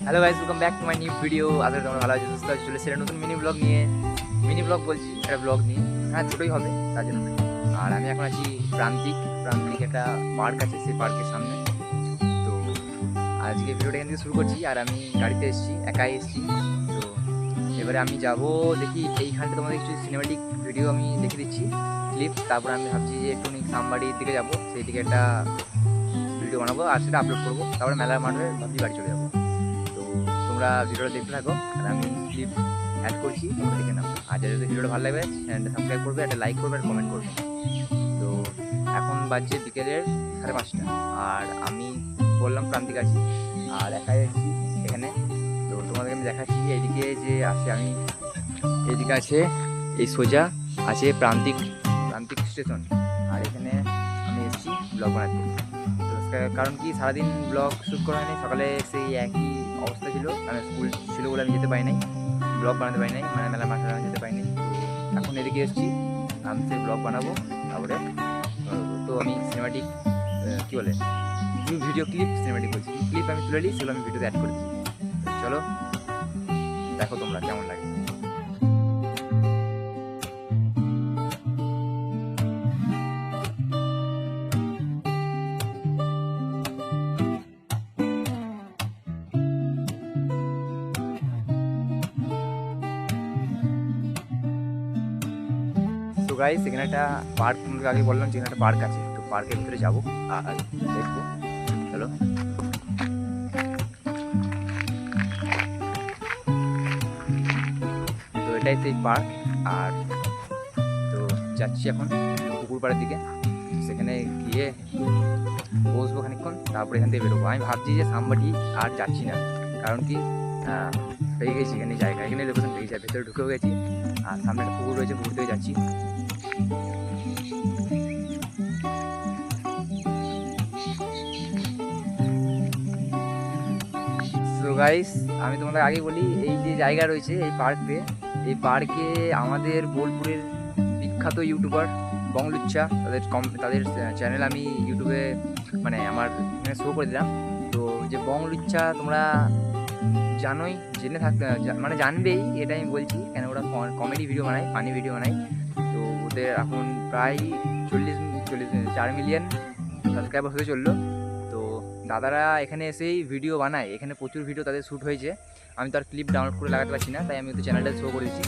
Hello guys, welcome back to my new video. আজকে তোমরা ভালো আছো, সুস্থ আছো? চলে এসেছি নতুন মিনি ব্লগ নিয়ে। মিনি ব্লগ বলছি, একটা ব্লগ নিয়ে। হ্যাঁ, ছোটোই হবে তার জন্য। আর আমি এখন আছি প্রান্তিক একটা পার্ক আছে, সেই পার্কের সামনে। তো আজকে ভিডিওটা এখান থেকে শুরু করছি। আর আমি গাড়িতে এসেছি, একাই এসেছি। তো এবারে আমি যাব, দেখি এইখানটা তোমাদের কিছু সিনেমাটিক ভিডিও আমি দেখে দিচ্ছি, ক্লিপ। তারপর আমি ভাবছি যে একটু সামবাড়ির দিকে যাব, সেই দিকে একটা ভিডিও বানাবো আর সেটা আপলোড করবো। তারপরে মেলার মাঠে ভাবছি বাড়ি চলে যাবো। তো তোমরা ভিডিওটা দেখতে থাকো, আর আমি ক্লিপ অ্যাড করছি, তোমরা দেখে নাও। আর যদি ভিডিওটা ভালো লাগবে চ্যানেলটা সাবস্ক্রাইব করবে, একটা লাইক করবে আর কমেন্ট করবে। তো এখন বাজছে বিকেলের 5:30, আর আমি বললাম প্রান্তিক আছি আর একাই আছি এখানে। তো তোমাদেরকে আমি দেখাচ্ছি এইদিকে যে আছে, আমি এইদিকে আছে, এই সোজা আছে প্রান্তিক স্টেশন। আর এখানে আমি এসেছি ব্লগ বানাতে। তো কারণ কি, সারাদিন ব্লগ শ্যুট করা হয়নি। সকালে সেই একই অবস্থা ছিল, মানে স্কুল ছিল বলে আমি যেতে পারি নাই, ব্লগ বানাতে পারি নাই, মানে মেলা মাঠে যেতে পারিনি। তো এখন এদিকে এসেছি, আমি সেই ব্লগ বানাবো। তারপরে তো আমি সিনেমাটিক কী বলে, ভিডিও ক্লিপ, সিনেমাটিক বলছি, ক্লিপ আমি তুলে নিই, সেগুলো আমি ভিডিওতে অ্যাড করে দিই। চলো দেখো তোমরা কেমন লাগে। তো গাইস, এখানে একটা পার্ক, তোমাকে আগে বললাম যে এখানে একটা পার্ক আছে। তো পার্কের ভিতরে যাবো আর দেখবো। চলো। তো এটাই সেই পার্ক। আর তো যাচ্ছি এখন পুকুর পাড়ের দিকে, সেখানে গিয়ে বসবো খানিকক্ষণ, তারপরে এখান থেকে বেরোবো। আমি ভাবছি যে সামবাটি আর যাচ্ছি না, কারণ কি পেয়ে গেছি এখানে জায়গা, এখানে লোকেশন পেয়ে যায়, ভেতরে ঢুকেও গেছি। আর সামনে একটা পুকুর রয়েছে, পুকুর থেকে যাচ্ছি। সো গাইস, আমি তোমাদের আগে বলি, এই যে জায়গা রয়েছে এই পার্কে আমাদের বোলপুরের বিখ্যাত ইউটিউবার বংলুচ্চা, তাদের চ্যানেল আমি ইউটিউবে, মানে আমার এখানে শো করে দিলাম। তো যে বংলুচ্চা, তোমরা জানোই, জেনে থাকতে মানে জানবেই, এটা আমি বলছি কেন, ওরা কমেডি ভিডিও বানায়, ফানি ভিডিও বানায়। তো ওদের এখন প্রায় 4 মিলিয়ন সাবস্ক্রাইবার হতে চললো। তো দাদারা এখানে এসেই ভিডিও বানায়, এখানে প্রচুর ভিডিও তাদের শ্যুট হয়েছে। আমি তো আর ক্লিপ ডাউনলোড করে লাগাতে পারছি না, তাই আমি ওদের চ্যানেলটা শো করে দিচ্ছি।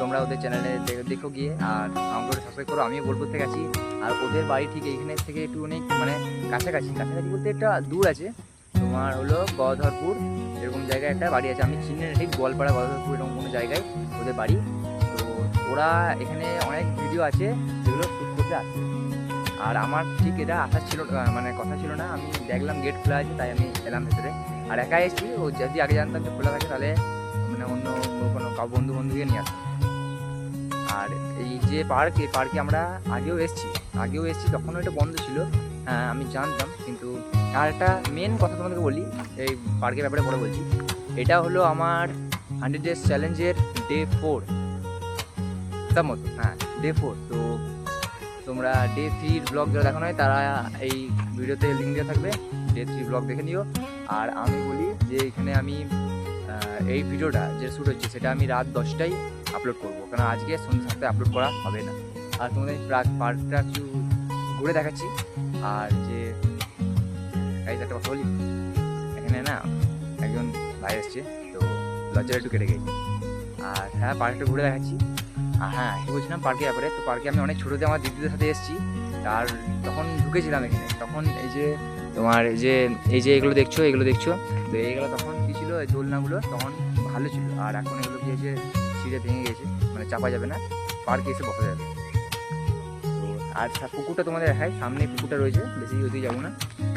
তোমরা ওদের চ্যানেলে দেখো গিয়ে, আর আমাকে সাবস্ক্রাইব করো। আমি বোলপুর থেকে আছি, আর ওদের বাড়ি ঠিক এইখানে থেকে একটু অনেক মানে কাছাকাছি বলতে একটা দূর আছে। তোমার হলো গধরপুর, এরকম জায়গায় একটা বাড়ি আছে, আমি চিনি না ঠিক, গোয়ালপাড়া গধরপুর এরকম কোনো জায়গায় ওদের বাড়ি। তো ওরা এখানে অনেক ভিডিও আছে যেগুলো শ্যুট করতে আসছে। আর আমার ঠিক এটা আশা ছিল, মানে কথা ছিল না, আমি দেখলাম গেট খোলা আছে, তাই আমি এলাম ভেতরে। আর একাই এসেছি, ও যদি আগে জানতাম যে খোলা থাকে, তাহলে মানে অন্য কোনো বন্ধুকে নিয়ে আসতাম। আর এই যে পার্ক, এই পার্কে আমরা আগেও এসেছি, তখনও এটা বন্ধ ছিল। হ্যাঁ, আমি জানতাম, কিন্তু আর একটা মেন কথা তোমাদেরকে বলি, এই পার্কের ব্যাপারে পরে বলছি। এটা হলো আমার 100 ডেজ চ্যালেঞ্জের ডে 4 তার মতো, হ্যাঁ ডে 4। তো তোমরা ডে 3 ব্লগ যারা দেখো নয়, তারা এই ভিডিওতে লিঙ্ক দেওয়া থাকবে, ডে 3 ব্লগ দেখে নিও। আর আমি বলি যে এখানে আমি এই ভিডিওটা যে শ্যুট হচ্ছে, সেটা আমি রাত 10টায় আপলোড করবো, কারণ আজকে সন্ধ্যে 7টায় আপলোড করা হবে না। আর তোমাদের পার্কটা একটু ঘুরে দেখাচ্ছি। আর যে গাইজ, একটা কথা বলি, এখানে না একজন ভাই এসছে, তো লজ্জাটা একটু কেটে গেছে। আর হ্যাঁ, পার্কটা ঘুরে দেখাচ্ছি। হ্যাঁ, কি বলছিলাম পার্কের ব্যাপারে, তো পার্কে আমি অনেক ছোটোতে আমার দিদিদের সাথে এসেছি। আর তখন ঢুকেছিলাম এখানে, তখন এই যে তোমার এই যে এগুলো দেখছো, তো এইগুলো তখন কী ছিল, এই দোলনাগুলো তখন ভালো ছিল। আর এখন এগুলো কি হয়েছে, ছিঁড়ে ভেঙে গেছে, মানে চাপা যাবে না, পার্কে এসে বসা যাবে। তো আর পুকুরটা তোমাদের দেখায়, সামনে পুকুরটা রয়েছে, বেশি ওদিকে যাবো না।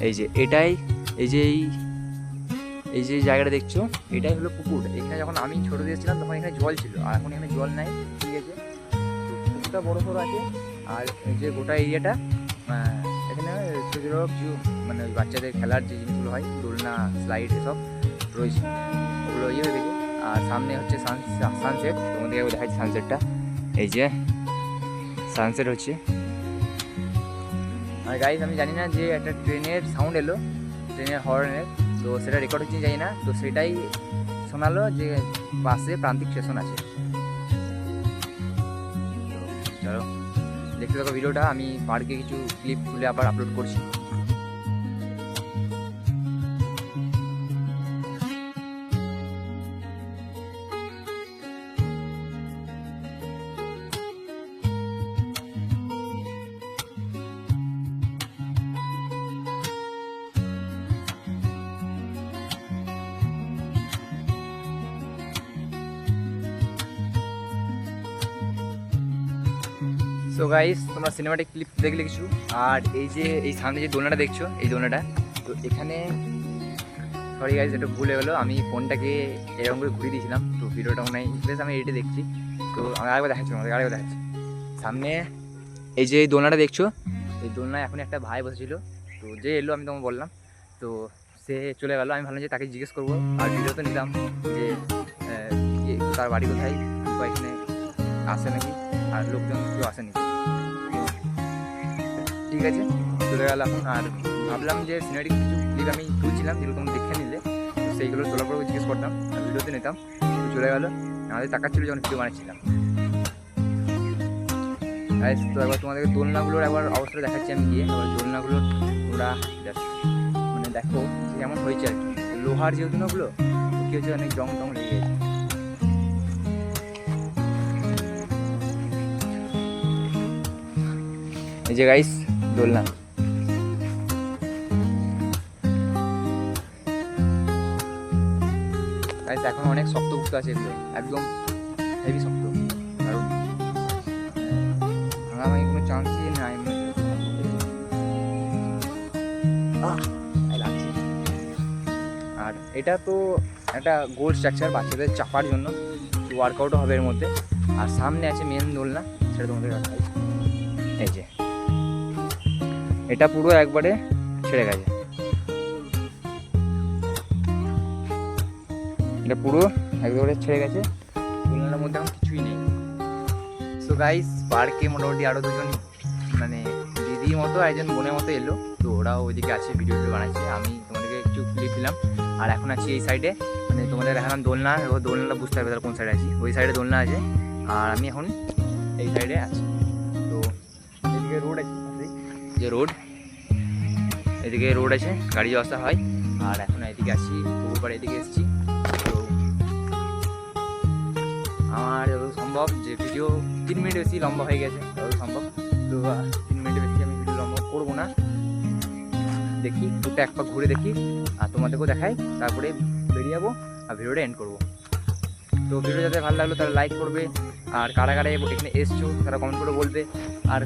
এই যে এটাই, এই যে জায়গাটা দেখছো, এটাই হলো পুকুর। এখানে যখন আমি ছোটো দিয়েছিলাম, তখন এখানে জল ছিল, আর এখন এখানে জল নাই, ঠিক আছে। তো পুকুরটা বড় আছে। আর এই যে গোটা এরিয়াটা, এখানে ছোটো ছোটো কিছু মানে বাচ্চাদের খেলার যে জিনিসগুলো হয়, দোলনা, স্লাইড, এসব রয়েছে, ওগুলো দেখে। আর সামনে হচ্ছে সানসেট, তোমাদেরকে দেখাচ্ছি সানসেটটা। এই যে সানসেট হচ্ছে। আর গাইজ, আমি জানি না যে একটা ট্রেনের সাউন্ড এলো, ট্রেনের হর্নের। তো তো সেটা রেকর্ড হচ্ছে জানি না, তো সেটাই শোনালো যে পাশে প্রান্তিক স্টেশন আছে। তো চলো দেখতে থাকো ভিডিওটা, আমি পার্কে কিছু ক্লিপ তুলে আবার আপলোড করছি। সো গাইস, তোমরা সিনেমাটিক ক্লিপ দেখলে কিছু, আর এই যে এই সামনে যে দোলনাটা দেখছো, এই দোলনাটা, তো এখানে সরি গাইস এটা ভুল হয়ে গেলো, আমি ফোনটাকে এরকম করে ঘুরিয়ে দিয়েছিলাম, তো ভিডিওটা মনে হয় বেশ আমি এডিটে দেখছি। তো আমি আরেকবার দেখাচ্ছি, আরেকবার দেখাচ্ছি। সামনে এই যে এই দোলনাটা দেখছো, এই দোলনায় এখন একটা ভাই বসেছিল, তো যে এলো আমি তোমাকে বললাম, তো সে চলে গেলো। আমি ভাবলাম যে তাকে জিজ্ঞেস করবো, আর ভিডিও তো নিলাম যে তার বাড়ি কোথায়, বা এখানে আসে নাকি, আর লোকজন কেউ আসেনি। ঠিক আছে, চলে গেল এখন। আর ভাবলাম যে সিনেমাটিক কিছু ক্লিপ আমি তুলছিলাম, যেগুলো তোমরা দেখে নিলে, তো সেইগুলো তোলার পরে জিজ্ঞেস করতাম আর ভিডিওতে নিতাম। তো চলে গেলো, আমাদের তাকাচ্ছিল যখন ভিডিও বানাচ্ছিলাম। তো একবার তোমাদেরকে দোলনাগুলোর একবার অবস্থা দেখাচ্ছি আমি গিয়ে। এবার দোলনাগুলোর ওরা মানে দেখো কেমন হয়েছে আর কি, লোহার যে দোলনাগুলো কী হচ্ছে, অনেক জং টং লেগে গেছে। এই যে গাইস দোলনা, গাইস এখন অনেক শক্ত বুঝতে আছে, এগুলো একদম হেভি শক্ত, কারণ ভাঙাভাঙি কোনো চান্সই নাই। আর এটা তো একটা গোল স্ট্রাকচার বাচ্চাদের চাপার জন্য, ওয়ার্কআউটও হবে এর মধ্যে। আর সামনে আছে মেন দোলনা, সেটা তোমাদের দেখাই। এই যে এটা পুরো একবারে ছেড়ে গেছে, এটা পুরো একবারে ছেড়ে গেছে, দোলনার মধ্যে এখন কিছুই নেই। সো গাইস, পার্কে মোটামুটি আরও দুজন মানে দিদির মতো একজন বোনের মতো এলো, তো ওরাও ওইদিকে আছে, ভিডিও বানাচ্ছে। আমি তোমাদেরকে একটু ক্লিপ দিলাম। আর এখন আছি এই সাইডে, মানে তোমাদের দেখালাম দোলনা, এবার দোলনাটা বুঝতে পারবে তাহলে কোন সাইডে আছি। ওই সাইডে দোলনা আছে, আর আমি এখন এই সাইডে আছি। তো এদিকে রোড আছে, যে রোড, এদিকে রোড আছে, গাড়ি যাওয়া আসা হয়। আর এখন এদিকে আছি, পুকুরপাড়ে এদিকে এসেছি। তো আমার যত সম্ভব যে ভিডিও 3 মিনিট বেশি লম্বা হয়ে গেছে, যত সম্ভব। তো 3 মিনিটের বেশি আমি ভিডিও লম্বা করবো না, দেখি দুটো এক পাক ঘুরে দেখি আর তোমাদেরকেও দেখাই, তারপরে বেরিয়ে যাবো আর ভিডিওটা এন্ড করবো। তো ভিডিও যাতে ভালো লাগলো তারা লাইক করবে, আর কারা কারা এখানে এসছো তারা কমেন্ট করে বলবে। আর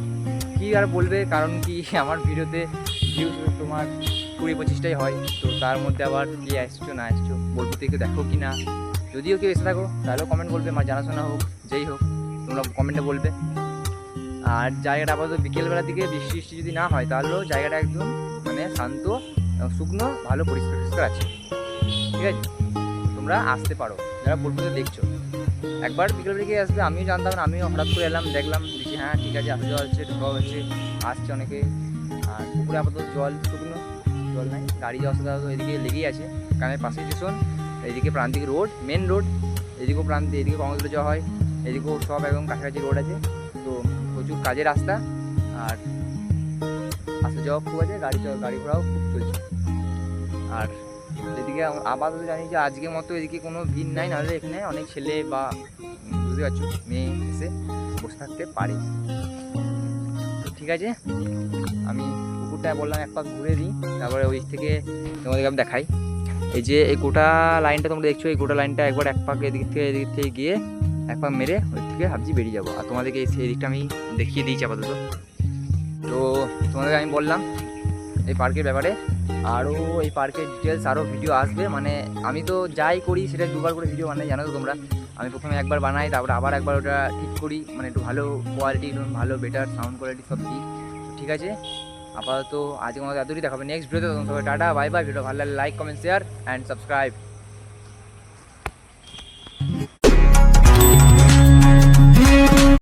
কি আর বলবে, কারণ কি আমার ভিডিওতে ভিউজ তোমার 20-25টাই হয়, তো তার মধ্যে আবার কি আসছো না আসছো বলবো, থেকে দেখো কি না। যদিও কেউ এসে থাকো তাহলেও কমেন্ট বলবে, আমার জানাশোনা হোক যেই হোক, তোমরা কমেন্টে বলবে। আর জায়গাটা আপাতত বিকেলবেলার দিকে বৃষ্টি বৃষ্টি যদি না হয়, তাহলেও জায়গাটা একদম মানে শান্ত, শুকনো, ভালো পরিষ্কার আছে। ঠিক আছে, তোমরা আসতে পারো যারা বোলপুরে দেখছো, একবার বিকেল দিকে আসবে। আমিও জানতাম না, আমিও হঠাৎ করে এলাম, দেখলাম, দেখি হ্যাঁ ঠিক আছে, আসা যাওয়া হচ্ছে, ঢোকা হচ্ছে, আসছে অনেকে। আর পুকুরে আপাতত জল শুকনো, জল নাই, গাড়ি যাওয়া আসা যাওয়া এদিকে লেগেই আছে, কারণ পাশে স্টেশন, এদিকে প্রান্তিক রোড, মেন রোড, এদিকেও প্রান্তিক, এদিকে কংগ্রেস যাওয়া হয়, এদিকেও সব একদম কাছাকাছি রোড আছে। তো প্রচুর কাজের রাস্তা, আর আসা যাওয়া খুব আছে, গাড়ি ঘোড়াও খুব চলছে। আর এদিকে আপাতত জানি যে আজকের মতো এদিকে কোনো ভিড় নাই, নাহলে এখানে অনেক ছেলে বা বুঝতে পারছো মেয়ে এসে বসে থাকতে পারে। তো ঠিক আছে, আমি পুকুরটা বললাম এক পাক ঘুরে দিই, তারপরে ওই থেকে তোমাদেরকে আমি দেখাই। এই যে এই গোটা লাইনটা তোমরা দেখছো, এই গোটা লাইনটা একবার এক পাক এদিক থেকে গিয়ে এক পাক মেরে ওই থেকে ভাবছি বেরিয়ে যাবো। আর তোমাদেরকে সেই দিকটা আমি দেখিয়ে দিয়েছি আপাতত। তো তোমাদেরকে আমি বললাম এই পার্কের ব্যাপারে, আরও এই পার্কের ডিটেলস আরও ভিডিও আসবে। মানে আমি তো যাই করি সেটা দুবার করে ভিডিও বানাই, জানো তো তোমরা। আমি প্রথমে একবার বানাই, তারপরে আবার একবার ওটা ঠিক করি, মানে একটু ভালো কোয়ালিটি, একটু ভালো বেটার সাউন্ড কোয়ালিটি সব দিই। ঠিক আছে, আপাতত আজকের মতো এতটাই, দেখাবে নেক্সট ভিডিওতে। সবাই টাটা, বাই বাই। ভিডিও ভালো লাগলে like, comment, share and subscribe.